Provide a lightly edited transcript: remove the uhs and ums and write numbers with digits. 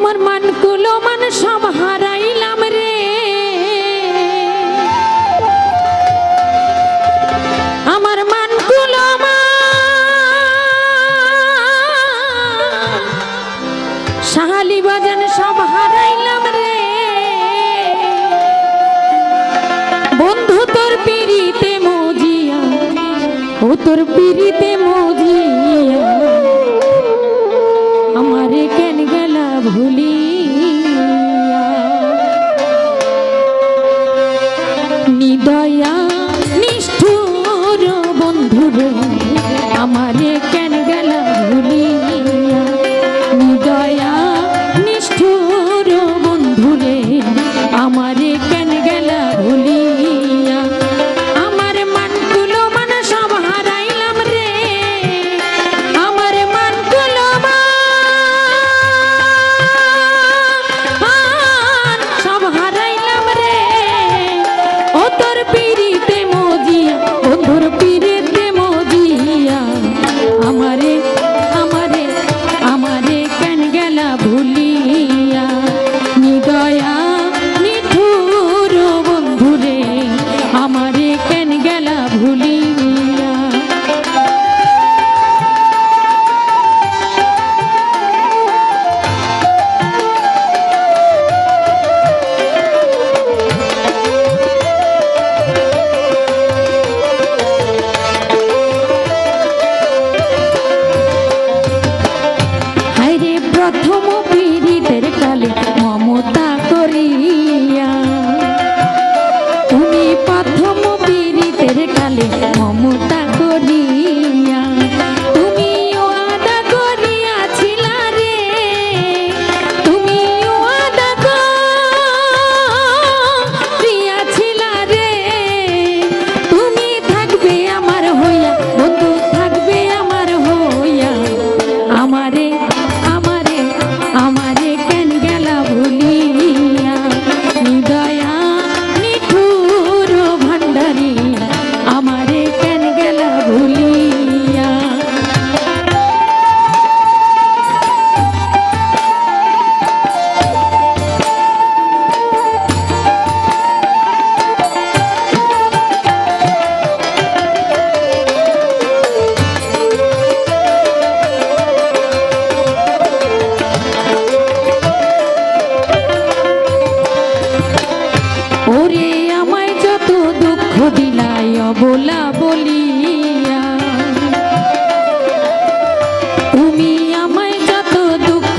আমার মানকুলো মান সব হারাইলাম রে, আমার মানকুলো শাহালি বাজান সব হারাইলাম রে। বন্ধু তোর পিরিতে মজিয়া, ও তোর পিরিতে মজিয়া আমারে কেন গেলা ভুলিয়া। নিদয়া নিষ্ঠুর বন্ধুরে আমারে কেন গেলা ভুলিয়া। নিদয়া নিষ্ঠুর বন্ধুরে আমারে কেন গেলা ভুলিয়া। আমার মানগুলো মান সব হারাইলাম রে, আমার মানগুলো সব হারাইলাম রে। ও তোর পিরিতে মজিয়া, বন্ধুর পিরিতে মজিয়া আমারে আমারে আমারে কেন গেলা ভুলিয়া। নিদয়া নিঠুর বন্ধুরে আমারে কেন গেলা ভুলিয়া। হায়রে প্রথম পীড়িতের কালে মমতা করিয়া, তুমি প্রথম পীড়িতের কালে মমতা করিয়া তুমি ওয়াদা করিয়াছিলা রে, তুমি ওয়াদা করিয়াছিলা রে। তুমি থাকবে আমার হইয়া, বন্ধু থাকবে আমার হইয়া। আমারে আমারে আমারে কেন গেলা ভুলিয়া। নিদয়া নিঠুর ভান্ডারি আমারে কেন গেলা ভুলিয়া। ওরে আমায় যত দুঃখ দিলাই অবলা বলিয়া, তুমি আমায় যত দুঃখ